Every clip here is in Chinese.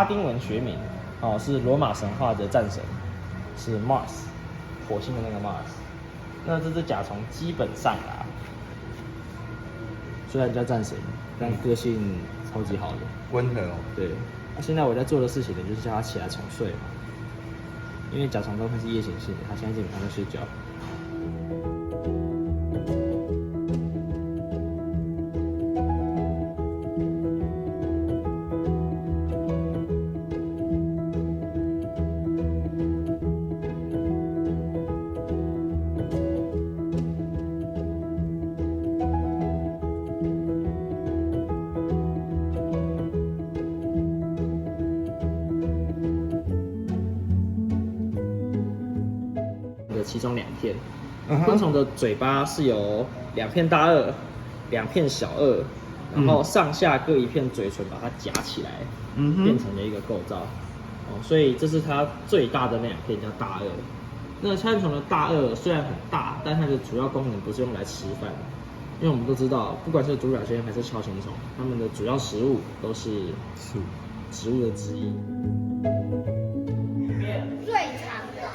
拉丁文学名哦，是罗马神话的战神，是 Mars， 火星的那个 Mars。那这只甲虫基本上啦，虽然叫战神，但个性超级好的，温和哦。对。那现在我在做的事情呢，就是叫它起来重睡嘛，因为甲虫都会是夜行性的，它现在基本上在睡觉。其中2片，昆虫的嘴巴是由2片大颚、2片小颚，然后上下各1片嘴唇把它夹起来，变成了一个构造。哦，所以这是它最大的那2片叫大颚。那锹形虫的大颚虽然很大，但它的主要功能不是用来吃饭，因为我们都知道，不管是独角仙还是锹形虫，它们的主要食物都是植物的汁液。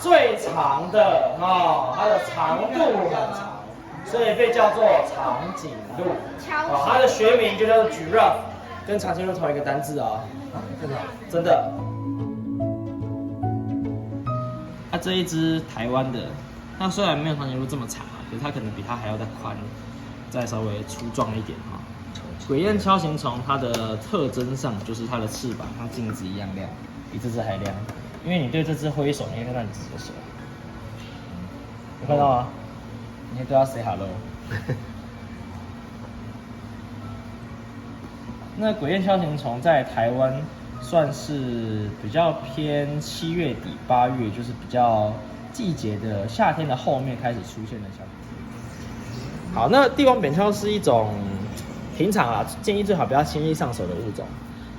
最长的哦，它的长度很长，所以被叫做长颈鹿。哦，它的学名就叫做 giraffe， 跟长颈鹿同一个单字啊。真的。它这一只台湾的，它虽然没有长颈鹿这么长啊，可是它可能比它还要再宽，再稍微粗壮一点哈。鬼焰锹形虫它的特征上就是它的翅膀像镜子一样亮，比这只还亮。因为你对这只挥手，你可以看到你自己的手，有看到吗？你可以对它 say hello。那鬼焰锹形虫在台湾算是比较偏7月底8月，就是比较季节的夏天的后面开始出现的锹形虫。好，那帝王扁锹是一种平常啊建议最好不要轻易上手的物种。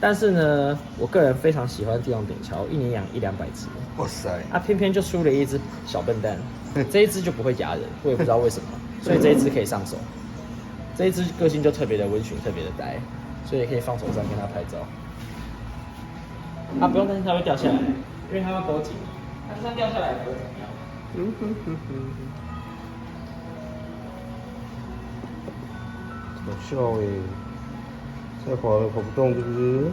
但是呢，我个人非常喜欢帝王扁锹，一年养100-200只。哇塞！偏偏就出了一只小笨蛋，这一只就不会夹人，我也不知道为什么，所以这一只可以上手。这一只个性就特别的温驯，特别的呆，所以可以放手上跟它拍照。不用担心它会掉下来，因为它要勾紧，它就算掉下来也不会怎么样。好笑哎！太滑了，跑不动，是不是？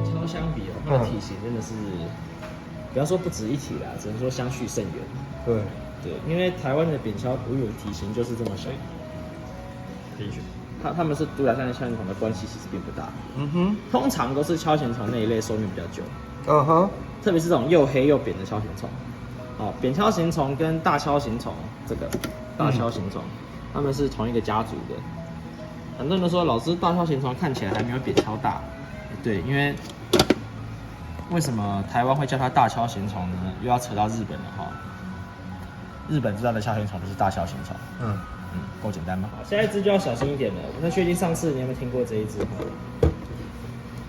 锹相比哦，它的体型真的是，不要说不值一提啦，只能说相去甚远。对，因为台湾的扁锹独有的体型就是这么小，他们是独角仙和锹形虫的关系其实并不大。通常都是锹形虫那一类寿命比较久。特别是这种又黑又扁的锹形虫。哦，扁锹形虫跟大锹形虫，这个大锹形虫，它们是同一个家族的。很多人都说，老师大锹形虫看起来还没有扁锹大。对，因为为什么台湾会叫它大锹形虫呢？又要扯到日本了哈。日本知道的锹形虫就是大锹形虫。够简单吗？下一只就要小心一点了。我不太确定上次你有没有听过这一只。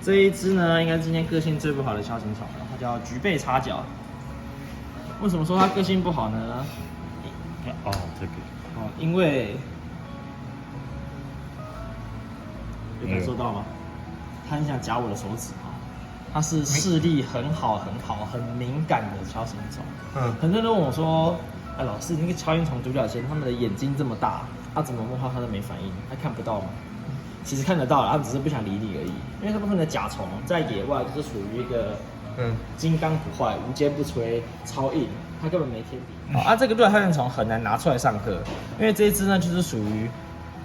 这一只呢，应该是今天个性最不好的锹形虫了，它叫橘背叉脚。为什么说它个性不好呢？这个因为有感受到吗？它很想夹我的手指啊！它是视力很好、很敏感的锹形虫。很多人都问我说：“老师，那个锹形虫、独角仙，它们的眼睛这么大，它怎么摸它都没反应？它看不到吗？”其实看得到了，它只是不想理你而已。因为大部分的甲虫在野外就是属于一个金刚不坏、无坚不摧、超硬，它根本没天敌。这个对锹形虫很难拿出来上课，因为这一只呢就是属于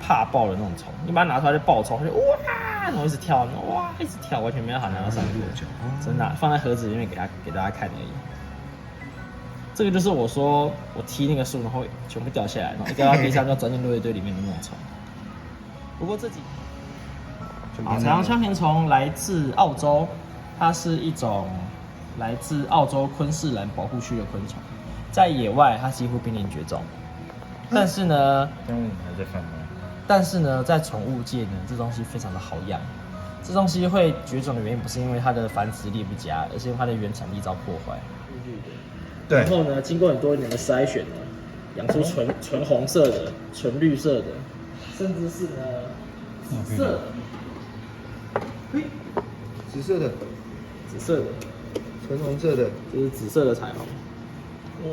怕爆的那种虫，你把它拿出来就爆冲，它就哇，然后一直跳，一直跳，完全没办法拿到上课。真的放在盒子里面给大家看而已。这个就是我说我踢那个树，然后全部掉下来，然后掉到地上就钻进落叶堆里面的那种虫。不过这几彩虹锹形虫来自澳洲，它是一种来自澳洲昆士兰保护区的昆虫，在野外它几乎濒临绝种。但是呢，在宠物界呢，这东西非常的好养。这东西会绝种的原因不是因为它的繁殖力不佳，而是因为它的原产地遭破坏。对。然后呢，经过很多年的筛选呢，养出纯红色的、纯绿色的，甚至是呢紫色的。嘿，紫色的，紫色的，纯红色的，这是紫色的彩虹。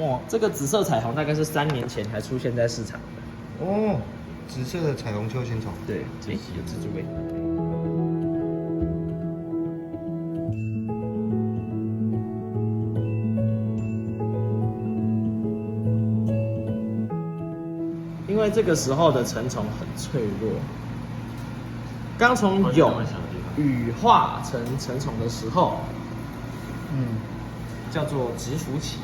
哇，这个紫色彩虹大概是3年前才出现在市场的。哦，紫色的彩虹秋千虫。对，有蜘蛛味。因为这个时候的成虫很脆弱，刚从蛹羽化成成虫的时候，叫做蛰伏期。